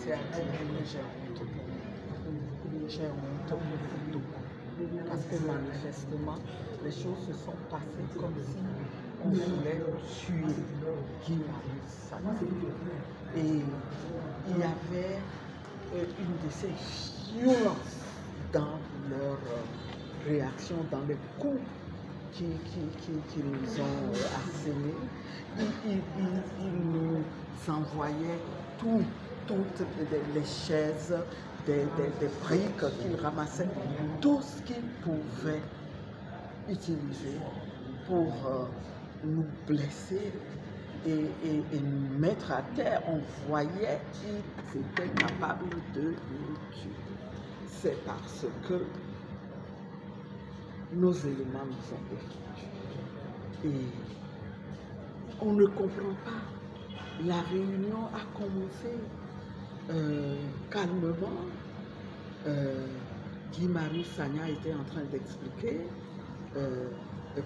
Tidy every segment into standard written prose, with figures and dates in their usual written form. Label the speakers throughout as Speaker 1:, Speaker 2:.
Speaker 1: commencé à dire que j'ai honte pour moi. J'ai honte pour tout. Parce que manifestement, les choses se sont passées comme si on voulait tuer Guy Marius Sagna. Et il y avait une de ces violences dans leur réaction, dans les coups qui nous ont assénés. Ils nous envoyaient toutes les chaises, des briques qu'ils ramassaient, tout ce qu'ils pouvaient utiliser pour nous blesser et nous mettre à terre. On voyait qu'ils étaient capables de nous tuer. C'est parce que nos éléments nous ont défendus. Et on ne comprend pas. La réunion a commencé calmement. Guy Marius Sagna était en train d'expliquer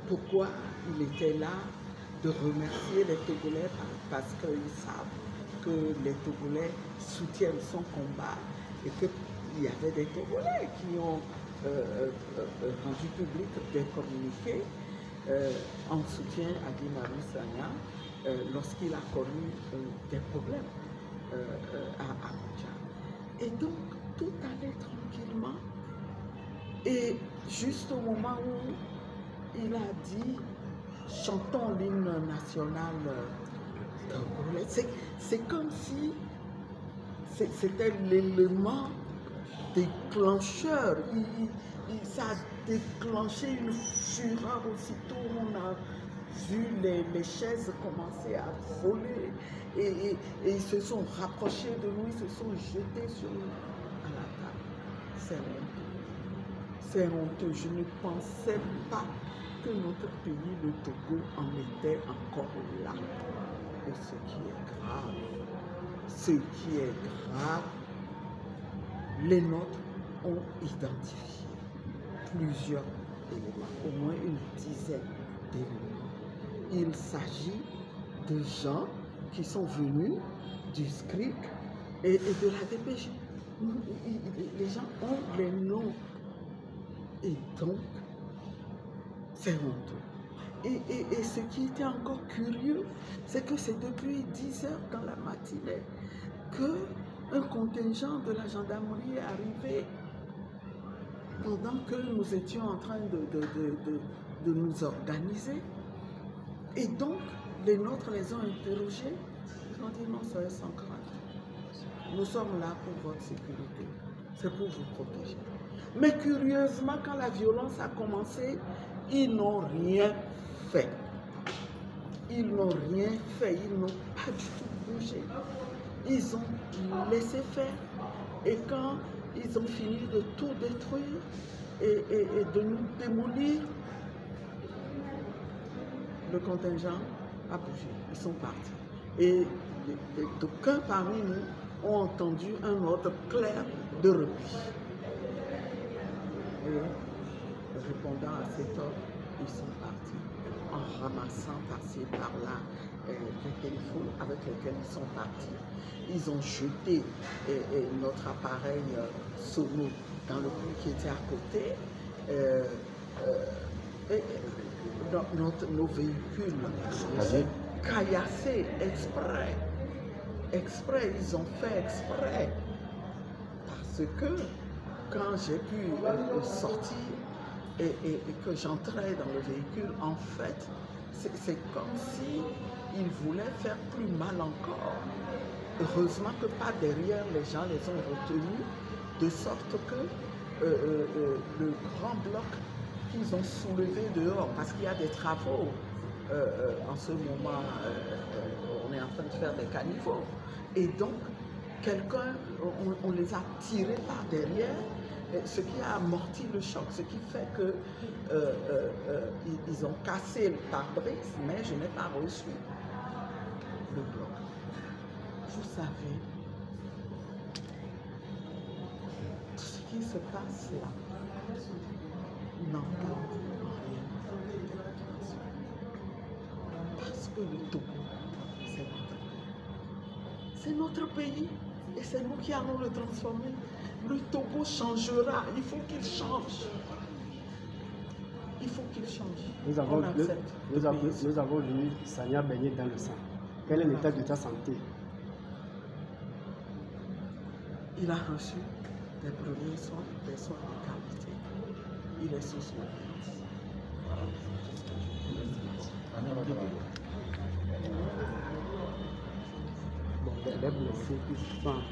Speaker 1: pourquoi il était là, de remercier les Togolais parce qu'ils savent que les Togolais soutiennent son combat et qu'il y avait des Togolais qui ont rendu public des communiqués en soutien à Guy Marius Sagna lorsqu'il a connu des problèmes à Abuja. Et donc, tout allait tranquillement. Et juste au moment où il a dit « chantons l'hymne national togolais », c'est comme si c'était l'élément déclencheur. Ça a déclenché une fureur aussitôt. On a vu les chaises commencer à voler et ils se sont rapprochés de nous, ils se sont jetés sur nous à la table. C'est honteux. C'est honteux. Je ne pensais pas que notre pays, le Togo, en était encore là. Et ce qui est grave, les nôtres ont identifié plusieurs éléments, au moins une dizaine d'éléments. Il s'agit de gens qui sont venus du SCRIC et de la DPJ. Les gens ont les noms. Et donc, c'est honteux. Et ce qui était encore curieux, c'est que c'est depuis 10 heures dans la matinée qu'un contingent de la gendarmerie est arrivé pendant que nous étions en train de nous organiser. Et donc, les nôtres les ont interrogés. Ils ont dit non, soyez sans crainte. Nous sommes là pour votre sécurité. C'est pour vous protéger. Mais curieusement, quand la violence a commencé, ils n'ont rien fait. Ils n'ont rien fait. Ils n'ont pas du tout bougé. Ils ont laissé faire. Et quand ils ont fini de tout détruire et de nous démolir, le contingent a bougé. Ils sont partis. Et d'aucuns parmi nous ont entendu un ordre clair de repli. Et répondant à cet ordre, ils sont partis en ramassant par-ci par-là les téléphones avec lesquels ils sont partis. Ils ont jeté notre appareil sono dans le puits qui était à côté. Nos véhicules sont caillassés exprès, ils ont fait exprès. Parce que quand j'ai pu sortir et que j'entrais dans le véhicule, en fait, c'est comme si ils voulaient faire plus mal encore. Heureusement que pas derrière, les gens les ont retenus, de sorte que le grand bloc qu'ils ont soulevé dehors, parce qu'il y a des travaux, en ce moment, on est en train de faire des caniveaux, et donc, on les a tirés par derrière, ce qui a amorti le choc, ce qui fait que ils ont cassé le pare-brise, mais je n'ai pas reçu le bloc. Vous savez, tout ce qui se passe là n'entend rien. Parce que le Togo, c'est notre pays. Et c'est nous qui allons le transformer. Le topo changera. Il faut qu'il change. Il faut qu'il change.
Speaker 2: Nous avons vu Sanya baigner dans le sang. Quel est l'état de ta santé?
Speaker 1: Il a reçu des premiers soins, des soins de qualité. Il est sous soin.
Speaker 2: Bon, les blessés qui sont